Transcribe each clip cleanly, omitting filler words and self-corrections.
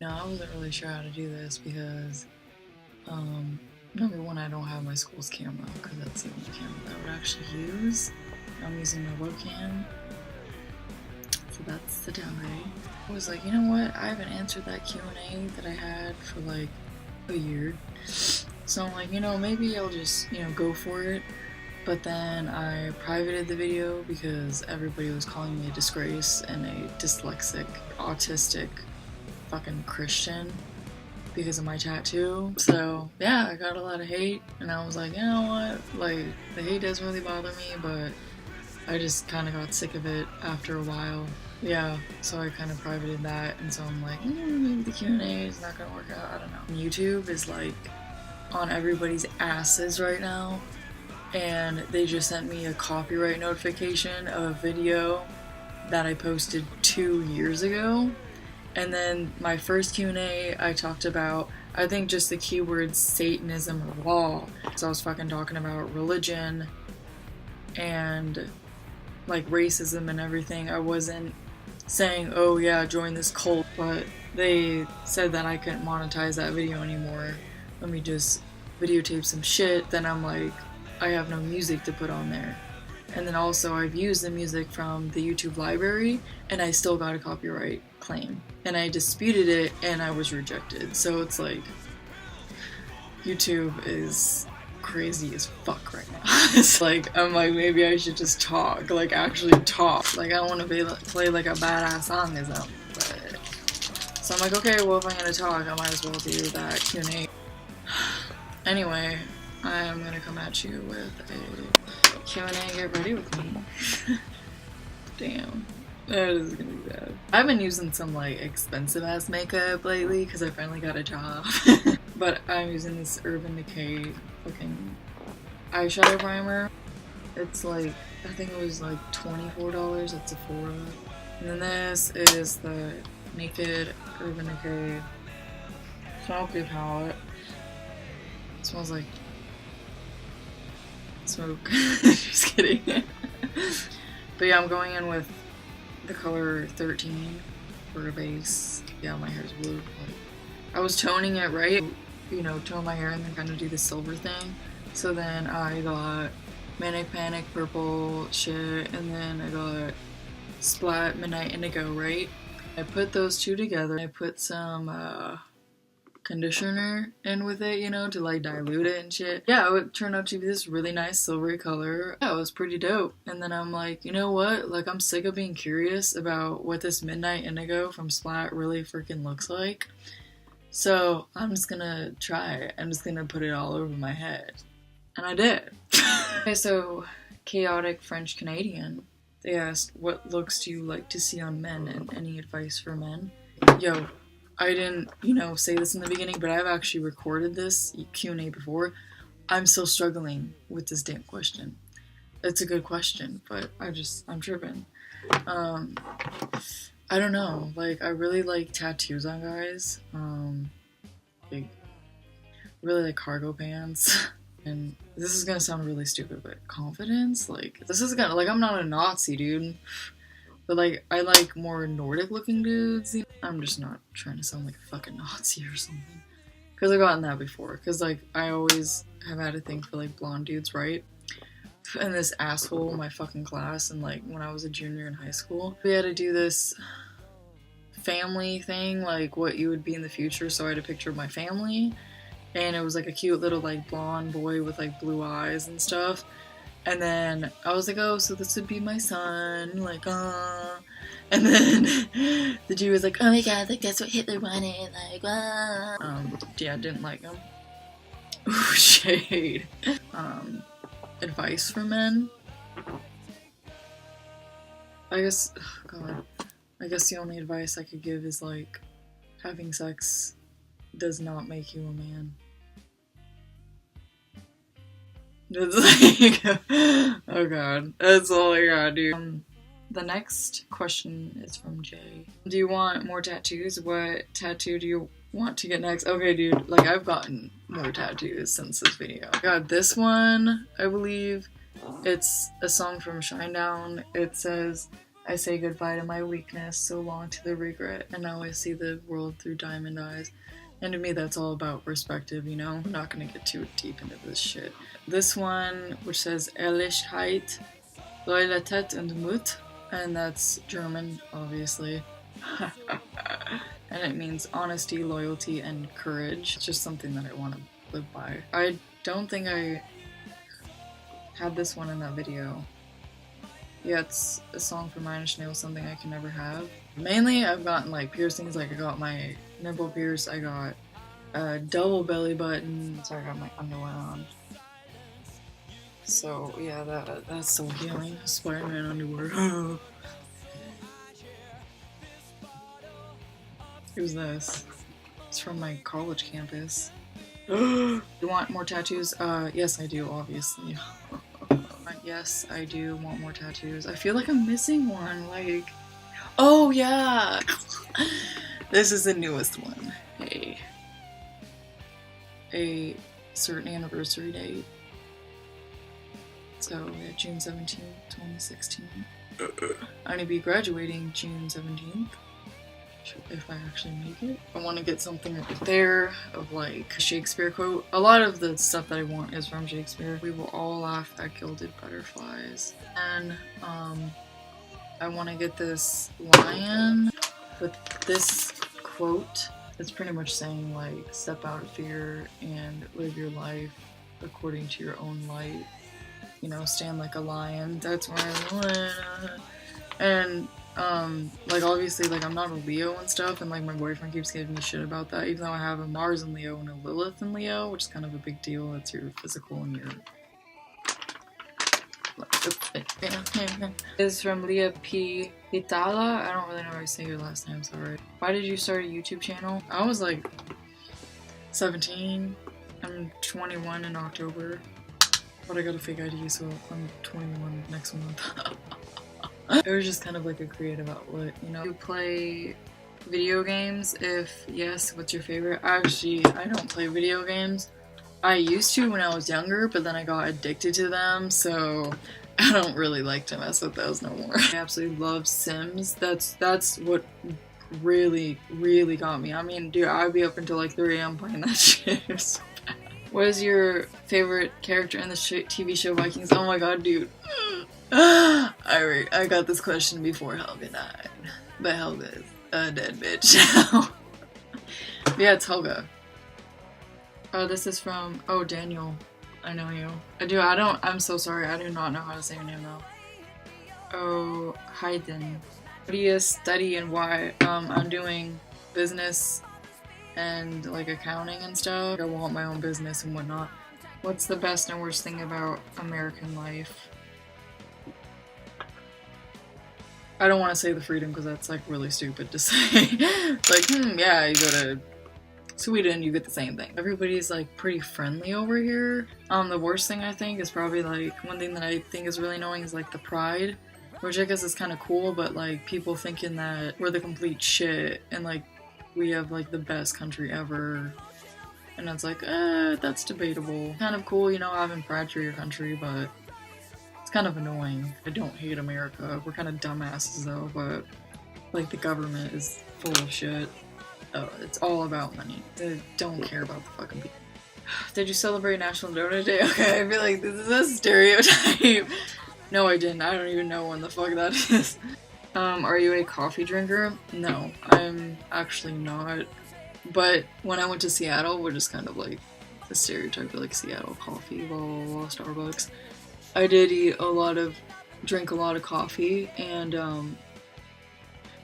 Now, I wasn't really sure how to do this because, number one, I don't have my school's camera because that's the only camera that I would actually use. I'm using my webcam, so that's the downgrade. I was like, you know what? I haven't answered that Q&A that I had for like a year. So I'm like, you know, maybe I'll just, you know, go for it. But then I privated the video because everybody was calling me a disgrace and a dyslexic, autistic, fucking Christian because of my tattoo. So yeah, I got a lot of hate and I was like, you know what? Like, the hate doesn't really bother me, but I just kind of got sick of it after a while. Yeah, so I kind of privated that, and so I'm like, maybe the Q&A is not gonna work out, I don't know. YouTube is like on everybody's asses right now, and they just sent me a copyright notification of a video that I posted 2 years ago. And then my first Q&A, I talked about, I think just the keywords Satanism or law. So I was fucking talking about religion and like racism and everything. I wasn't saying, oh yeah, join this cult, but they said that I couldn't monetize that video anymore. Let me just videotape some shit. Then I'm like, I have no music to put on there. And then also I've used the music from the YouTube library and I still got a copyright claim. And I disputed it and I was rejected. So it's like, YouTube is crazy as fuck right now. It's like, I'm like, maybe I should just talk, like actually talk. Like I don't want to play like a badass song or something. But so I'm like, okay, well if I'm gonna talk, I might as well do that Q&A. Anyway, I'm gonna come at you with a Q&A, get ready with me. Damn. That is gonna be bad. I've been using some like expensive ass makeup lately because I finally got a job. But I'm using this Urban Decay fucking eyeshadow primer. It's like, I think it was like $24 at Sephora. And then this is the Naked Urban Decay Smoky palette. It smells like smoke. Just kidding. But yeah, I'm going in with the color 13 for a base. Yeah, my hair's blue. I was toning it right, you know, tone my hair and then kind of do the silver thing. So then I got Manic Panic purple shit, and then I got Splat Midnight Indigo, right? I put those two together. I put some conditioner in with it, you know, to like dilute it and shit. Yeah, it would turn out to be this really nice silvery color. Yeah, it was pretty dope. And then I'm like, you know what? Like, I'm sick of being curious about what this Midnight Indigo from Splat really freaking looks like. So I'm just gonna try it. I'm just gonna put it all over my head. And I did. Okay, so Chaotic French Canadian. They asked, what looks do you like to see on men and any advice for men? Yo, I didn't, you know, say this in the beginning, but I've actually recorded this Q&A before. I'm still struggling with this damn question. It's a good question, but I'm tripping. I don't know, like, I really like tattoos on guys. Like, really like cargo pants. And this is gonna sound really stupid, but confidence? Like, this is gonna, like, I'm not a Nazi, dude. But, like, I like more Nordic looking dudes. I'm just not trying to sound like a fucking Nazi or something. Because I've gotten that before. Because, like, I always have had a thing for, like, blonde dudes, right? And this asshole in my fucking class, and, like, when I was a junior in high school, we had to do this family thing, like, what you would be in the future. So I had a picture of my family. And it was, like, a cute little, like, blonde boy with, like, blue eyes and stuff. And then I was like, oh, so this would be my son, like, and then the dude was like, oh my god, like, that's what Hitler wanted, like, yeah, didn't like him. Ooh, shade. Advice for men? I guess, oh god, I guess the only advice I could give is, like, having sex does not make you a man. It's like, oh god, that's all I got, dude. The next question is from Jay. Do you want more tattoos? What tattoo do you want to get next? Okay, dude, like, I've gotten more tattoos since this video. I got this one, I believe. It's a song from Shinedown. It says, I say goodbye to my weakness, so long to the regret, and now I see the world through diamond eyes. And to me, that's all about perspective, you know? I'm not gonna get too deep into this shit. This one, which says Ehrlichkeit, Loyalität und Mut, and that's German, obviously. And it means honesty, loyalty, and courage. It's just something that I want to live by. I don't think I had this one in that video. Yeah, it's a song from Nine Inch Nails, something I can never have. Mainly, I've gotten like piercings, like I got my nipple pierced, I got a double belly button, so I got my underwear on. So yeah, that's so healing. Spider-Man underwear. Who's this? It's from my college campus. You want more tattoos? Yes I do, obviously. Yes, I do want more tattoos. I feel like I'm missing one, like... Oh, yeah! This is the newest one. A certain anniversary date. So, yeah, June 17th, 2016. I'm gonna be graduating June 17th. If I actually make it. I want to get something right there of like a Shakespeare quote. A lot of the stuff that I want is from Shakespeare. We will all laugh at gilded butterflies. And I want to get this lion with this quote. It's pretty much saying like, step out of fear and live your life according to your own light. You know, stand like a lion. That's why I want it. And like obviously like I'm not a Leo and stuff, and like my boyfriend keeps giving me shit about that, even though I have a Mars in Leo and a Lilith in Leo, which is kind of a big deal. That's your physical and your... This is from Leah P. Hitala. I don't really know how to say your last name, sorry. Why did you start a YouTube channel? I was like 17. I'm 21 in October. But I got a fake ID, so I'm 21 next month. It was just kind of like a creative outlet, you know? You play video games? If yes, what's your favorite? Actually, I don't play video games. I used to when I was younger, but then I got addicted to them, so I don't really like to mess with those no more. I absolutely love Sims. That's what really, really got me. I mean, dude, I'd be up until like 3 AM playing that shit. It was so bad. What is your favorite character in the TV show Vikings? Oh my god, dude. I got this question before Helga died, but Helga is a dead bitch now. Yeah, it's Helga. Oh, this is from, oh, Daniel. I know you. I'm so sorry, I do not know how to say your name though. Oh, Hayden. What do you study and why? I'm doing business and like accounting and stuff. I want my own business and whatnot. What's the best and worst thing about American life? I don't want to say the freedom because that's like really stupid to say. It's like, yeah, you go to Sweden, you get the same thing. Everybody's like pretty friendly over here. The worst thing I think is probably like, one thing that I think is really annoying is like the pride, which I guess is kind of cool, but like people thinking that we're the complete shit and like we have like the best country ever. And it's like, that's debatable. Kind of cool, you know, having pride for your country, but it's kind of annoying. I don't hate America. We're kind of dumbasses though, but like the government is full of shit. Oh, it's all about money. They don't care about the fucking people. Did you celebrate National Donut Day? Okay, I feel like this is a stereotype. No, I didn't. I don't even know when the fuck that is. Are you a coffee drinker? No, I'm actually not. But when I went to Seattle, which is kind of like the stereotype of like Seattle coffee, blah blah blah, Starbucks, I did drink a lot of coffee, and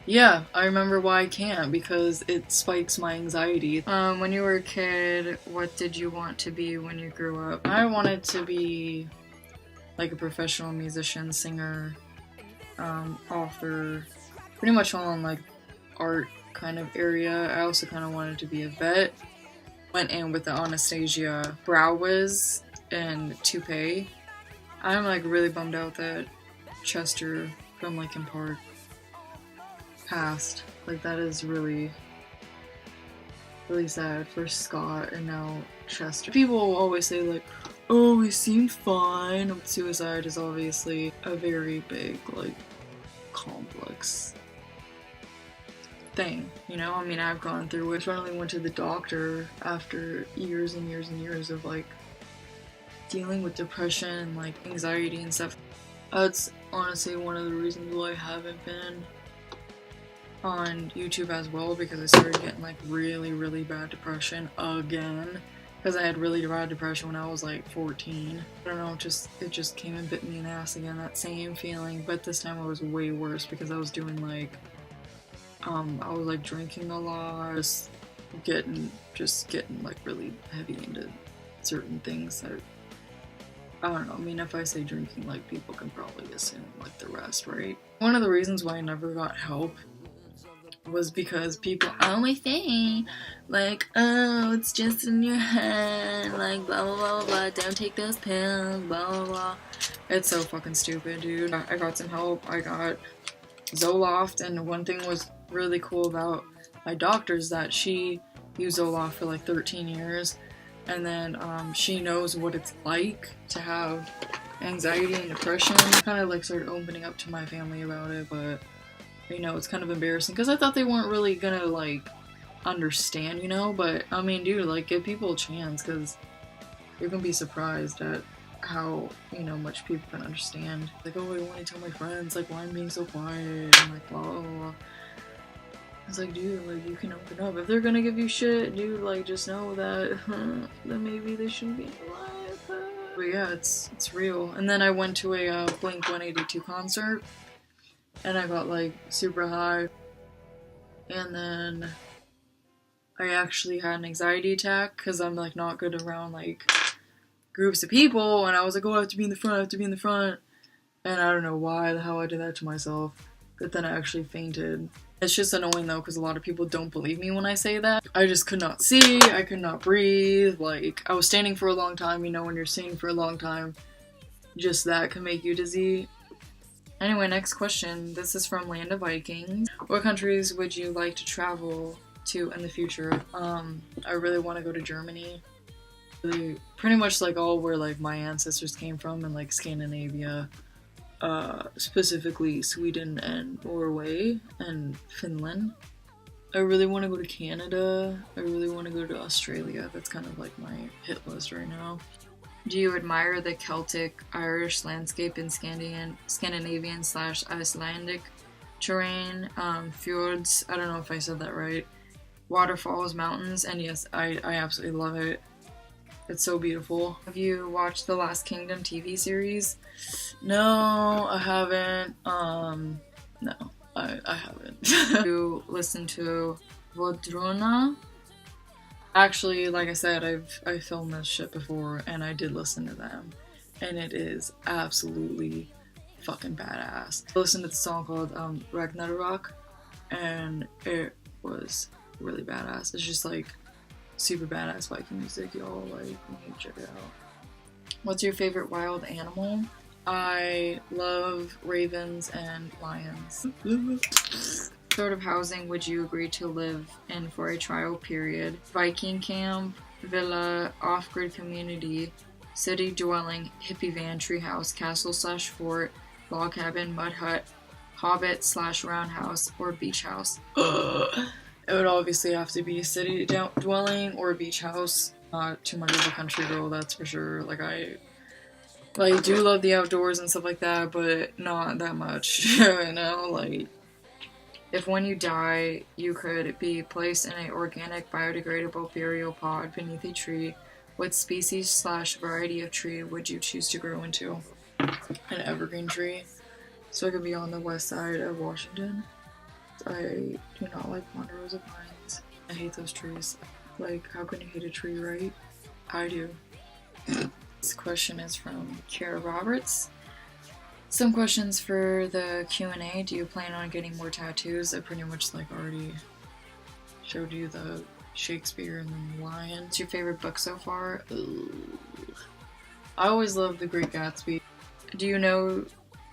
yeah, I remember why I can't, because it spikes my anxiety. When you were a kid, what did you want to be when you grew up? I wanted to be like a professional musician, singer, author, pretty much all in like art kind of area. I also kind of wanted to be a vet. Went in with the Anastasia brow wiz and toupee. I'm like really bummed out that Chester from Linkin Park passed. Like that is really, really sad for Scott and now Chester. People will always say like, oh, he seemed fine. Suicide is obviously a very big like compliment. complex thing, you know? I mean, I've gone through it. I finally went to the doctor after years and years and years of like dealing with depression and like anxiety and stuff. That's honestly one of the reasons why I haven't been on YouTube as well, because I started getting like really bad depression again, because I had really bad depression when I was like 14. I don't know, it just came and bit me in the ass again, that same feeling, but this time it was way worse because I was doing like I was like drinking a lot, just getting like really heavy into certain things that I don't know. I mean, if I say drinking, like, people can probably assume like the rest, right? One of the reasons why I never got help was because people always say, like, oh, it's just in your head, like, blah, blah, blah, blah, don't take those pills, blah, blah, blah. It's so fucking stupid, dude. I got some help. I got Zoloft, and one thing was really cool about my doctor is that she used Zoloft for, like, 13 years, and then, she knows what it's like to have anxiety and depression. I kind of, like, started opening up to my family about it, but you know, it's kind of embarrassing because I thought they weren't really gonna like understand, you know, but I mean, dude, like, give people a chance, because you're gonna be surprised at how, you know, much people can understand. Like, oh, I want to tell my friends like why I'm being so quiet and like blah blah blah. It's like, dude, like, you can open up. If they're gonna give you shit, dude, like, just know that that maybe they shouldn't be in your life. But yeah, it's real. And then I went to a Blink 182 concert, and I got like super high, and then I actually had an anxiety attack because I'm like not good around like groups of people, and I was like, oh, I have to be in the front, I have to be in the front, and I don't know why the hell I did that to myself, but then I actually fainted. It's just annoying though, because a lot of people don't believe me when I say that. I just could not see, I could not breathe, like, I was standing for a long time, you know, when you're standing for a long time, just that can make you dizzy. Anyway, next question. This is from Land of Vikings. What countries would you like to travel to in the future? I really want to go to Germany. Really, pretty much like all where like my ancestors came from, and like Scandinavia, specifically Sweden and Norway and Finland. I really want to go to Canada. I really want to go to Australia. That's kind of like my hit list right now. Do you admire the Celtic Irish landscape in Scandinavian/Icelandic terrain, fjords, I don't know if I said that right, waterfalls, mountains, and yes, I absolutely love it. It's so beautiful. Have you watched the Last Kingdom TV series? No, I haven't. No, I haven't. You listen to Vodrona? Actually, like I said, I filmed this shit before, and I did listen to them, and it is absolutely fucking badass. I listened to the song called Ragnarok, and it was really badass. It's just like super badass Viking music, y'all. Like, you need to check it out. What's your favorite wild animal? I love ravens and lions. What sort of housing would you agree to live in for a trial period? Viking camp, villa, off-grid community, city dwelling, hippie van, treehouse, castle/fort, log cabin, mud hut, hobbit/roundhouse, or beach house? It would obviously have to be a city dwelling or a beach house. Not too much of a country girl, that's for sure. Like, I do love the outdoors and stuff like that, but not that much, you know, like, if when you die, you could be placed in an organic, biodegradable burial pod beneath a tree, what species/variety of tree would you choose to grow into? An evergreen tree. So I could be on the west side of Washington. I do not like ponderosa pines. I hate those trees. Like, how can you hate a tree, right? I do. This question is from Kara Roberts. Some questions for the Q&A. Do you plan on getting more tattoos? I pretty much like already showed you the Shakespeare and the Lion. What's your favorite book so far? Ooh. I always loved The Great Gatsby. Do you know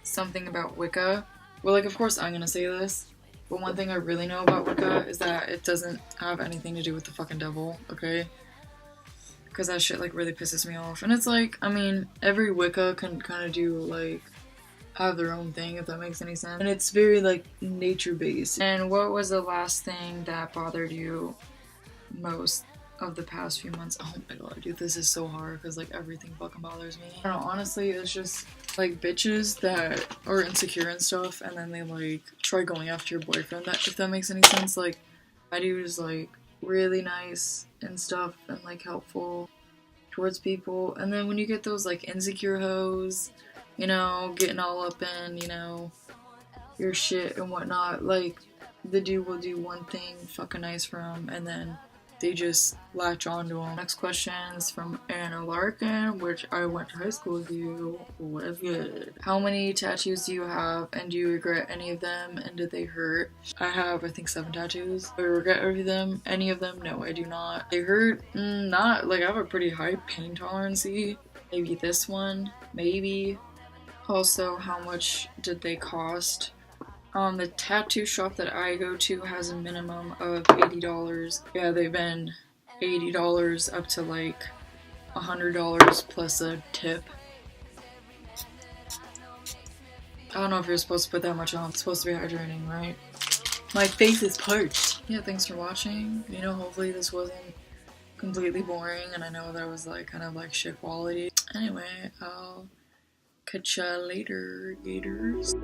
something about Wicca? Well, like, of course I'm gonna say this, but one thing I really know about Wicca is that it doesn't have anything to do with the fucking devil, okay? Because that shit, like, really pisses me off. And it's like, I mean, every Wicca can kind of do, like, have their own thing, if that makes any sense. And it's very like nature based. And what was the last thing that bothered you most of the past few months? Oh my god, dude, this is so hard because like everything fucking bothers me. I don't know, honestly, it's just like bitches that are insecure and stuff, and then they like try going after your boyfriend, that if that makes any sense. Like, my dude is like really nice and stuff and like helpful towards people, and then when you get those like insecure hoes, you know, getting all up in, you know, your shit and whatnot, like the dude will do one thing fucking nice for him and then they just latch onto him. Next question is from Anna Larkin, which I went to high school with you. What's good? How many tattoos do you have, and do you regret any of them, and did they hurt? I have, I think, 7 tattoos. Do I regret any of them? No, I do not. They hurt? Not. Like, I have a pretty high pain tolerance. Maybe this one. Maybe. Also, how much did they cost? The tattoo shop that I go to has a minimum of $80. Yeah, they've been $80 up to like $100 plus a tip. I don't know if you're supposed to put that much on. It's supposed to be hydrating, right? My face is parched. Yeah, thanks for watching. You know, hopefully this wasn't completely boring, and I know that it was like kind of like shit quality. Anyway, I'll catch ya later, gators.